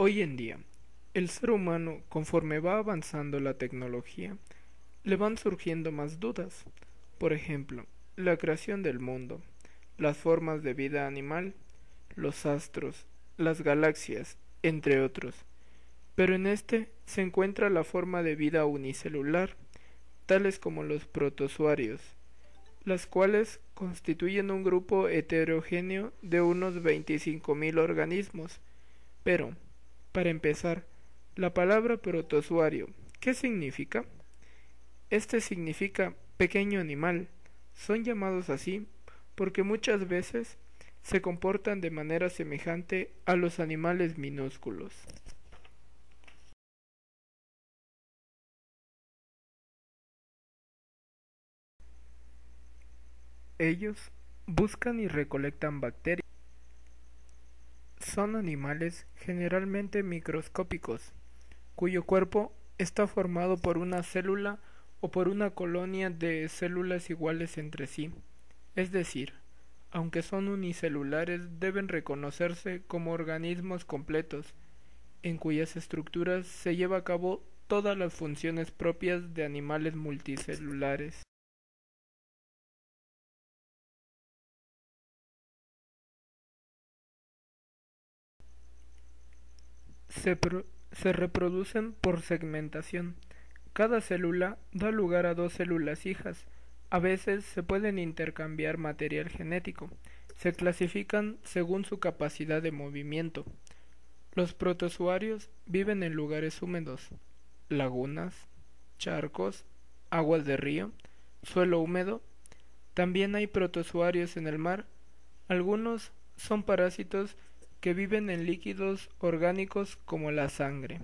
Hoy en día, el ser humano, conforme va avanzando la tecnología, le van surgiendo más dudas. Por ejemplo, la creación del mundo, las formas de vida animal, los astros, las galaxias, entre otros. Pero en este se encuentra la forma de vida unicelular, tales como los protozoarios, las cuales constituyen un grupo heterogéneo de unos 25.000 organismos. Pero, para empezar, la palabra protozoario, ¿qué significa? Este significa pequeño animal. Son llamados así porque muchas veces se comportan de manera semejante a los animales minúsculos. Ellos buscan y recolectan bacterias. Son animales generalmente microscópicos, cuyo cuerpo está formado por una célula o por una colonia de células iguales entre sí. Es decir, aunque son unicelulares, deben reconocerse como organismos completos, en cuyas estructuras se lleva a cabo todas las funciones propias de animales multicelulares. Se, se reproducen por segmentación. Cada célula da lugar a dos células hijas. A veces se pueden intercambiar material genético. Se clasifican según su capacidad de movimiento. Los protozoarios viven en lugares húmedos, lagunas, charcos, aguas de río, suelo húmedo. También hay protozoarios en el mar. Algunos son parásitos que viven en líquidos orgánicos como la sangre.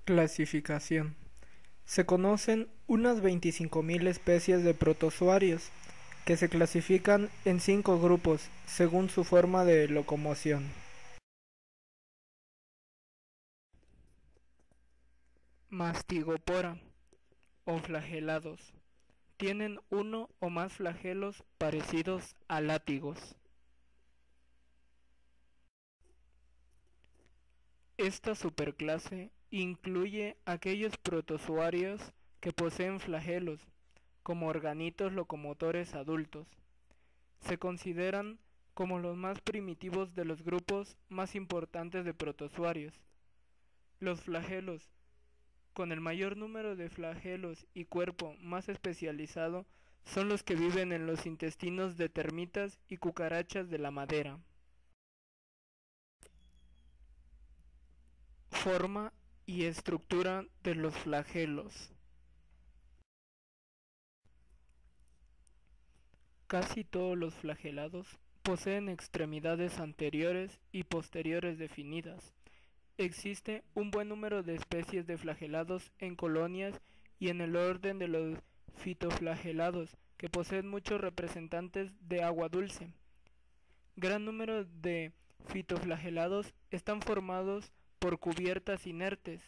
Clasificación. Se conocen unas 25.000 especies de protozoarios, que se clasifican en 5 grupos según su forma de locomoción. Mastigopora o flagelados. Tienen uno o más flagelos parecidos a látigos. Esta superclase incluye aquellos protozoarios que poseen flagelos, como organitos locomotores adultos. Se consideran como los más primitivos de los grupos más importantes de protozoarios. Los flagelos, con el mayor número de flagelos y cuerpo más especializado, son los que viven en los intestinos de termitas y cucarachas de la madera. Forma y estructura de los flagelos. Casi todos los flagelados poseen extremidades anteriores y posteriores definidas. Existe un buen número de especies de flagelados en colonias y en el orden de los fitoflagelados, que poseen muchos representantes de agua dulce. Gran número de fitoflagelados están formados por cubiertas inertes,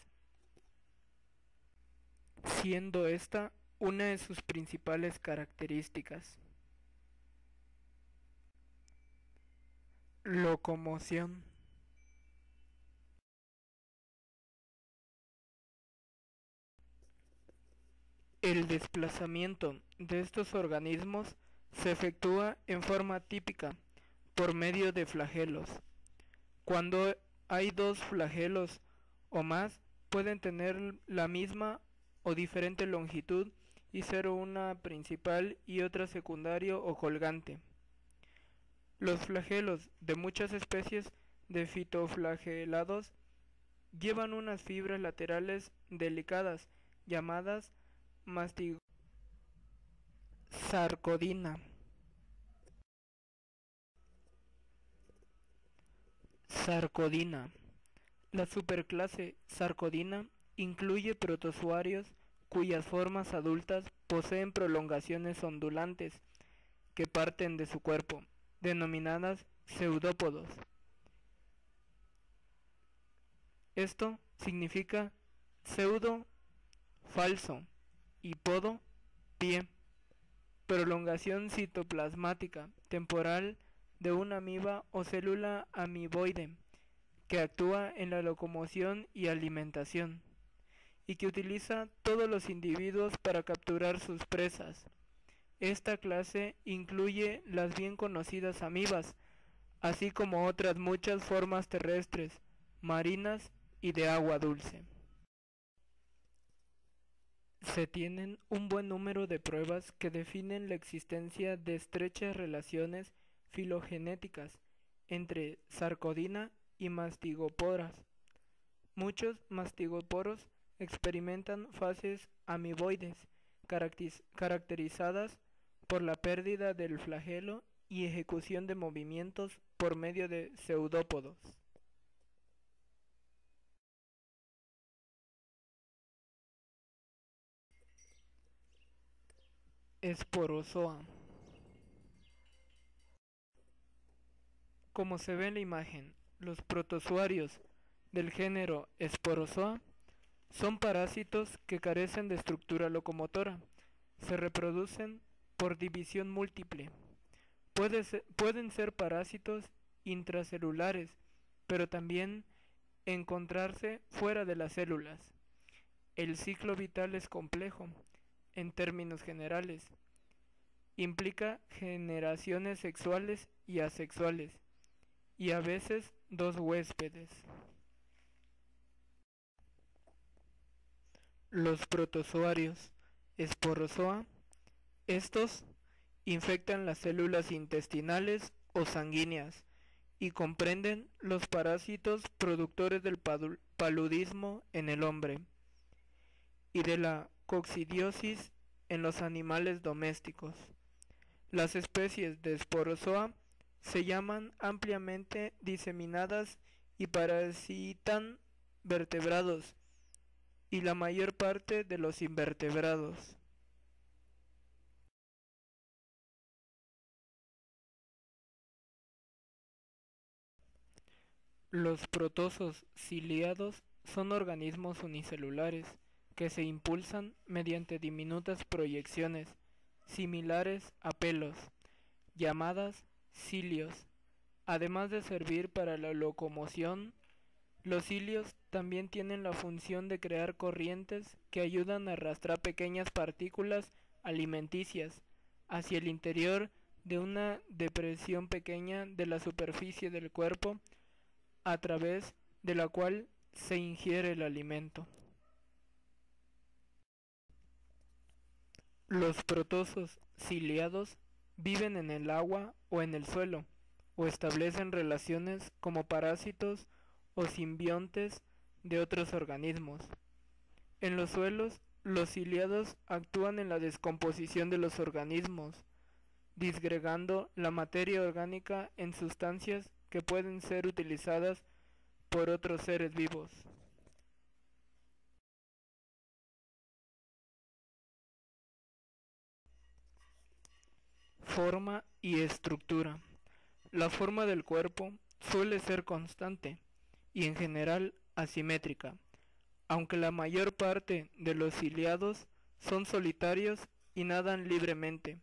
siendo esta una de sus principales características. Locomoción. El desplazamiento de estos organismos se efectúa en forma típica por medio de flagelos. Cuando hay dos flagelos o más, pueden tener la misma o diferente longitud y ser una principal y otra secundario o colgante. Los flagelos de muchas especies de fitoflagelados llevan unas fibras laterales delicadas llamadas sarcodina. Sarcodina. La superclase Sarcodina incluye protozoarios cuyas formas adultas poseen prolongaciones ondulantes que parten de su cuerpo, denominadas pseudópodos. Esto significa pseudo, falso, y podo, pie. Prolongación citoplasmática temporal de una amiba o célula amiboide que actúa en la locomoción y alimentación, y que utiliza todos los individuos para capturar sus presas. Esta clase incluye las bien conocidas amibas, así como otras muchas formas terrestres, marinas y de agua dulce. Se tienen un buen número de pruebas que definen la existencia de estrechas relaciones filogenéticas entre sarcodina y mastigoporas. Muchos mastigoporos experimentan fases amiboides caracterizadas por la pérdida del flagelo y ejecución de movimientos por medio de pseudópodos. Esporozoa. Como se ve en la imagen, los protozoarios del género Esporozoa son parásitos que carecen de estructura locomotora. Se reproducen por división múltiple. Pueden ser parásitos intracelulares, pero también encontrarse fuera de las células. El ciclo vital es complejo, en términos generales. Implica generaciones sexuales y asexuales, y a veces dos huéspedes. Los protozoarios Esporozoa, estos infectan las células intestinales o sanguíneas y comprenden los parásitos productores del paludismo en el hombre y de la coccidiosis en los animales domésticos. Las especies de Esporozoa se llaman ampliamente diseminadas y parasitan vertebrados y la mayor parte de los invertebrados. Los protozoos ciliados son organismos unicelulares que se impulsan mediante diminutas proyecciones similares a pelos, llamadas cilios. Además de servir para la locomoción, los cilios también tienen la función de crear corrientes que ayudan a arrastrar pequeñas partículas alimenticias hacia el interior de una depresión pequeña de la superficie del cuerpo, a través de la cual se ingiere el alimento. Los protozoos ciliados viven en el agua o en el suelo, o establecen relaciones como parásitos o simbiontes de otros organismos. En los suelos, los ciliados actúan en la descomposición de los organismos, disgregando la materia orgánica en sustancias que pueden ser utilizadas por otros seres vivos. Forma y estructura. La forma del cuerpo suele ser constante y en general asimétrica, aunque la mayor parte de los ciliados son solitarios y nadan libremente.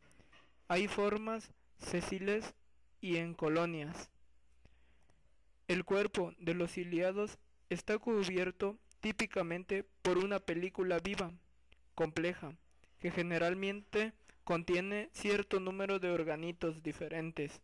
Hay formas sesiles y en colonias. El cuerpo de los ciliados está cubierto típicamente por una película viva, compleja, que generalmente contiene cierto número de organitos diferentes.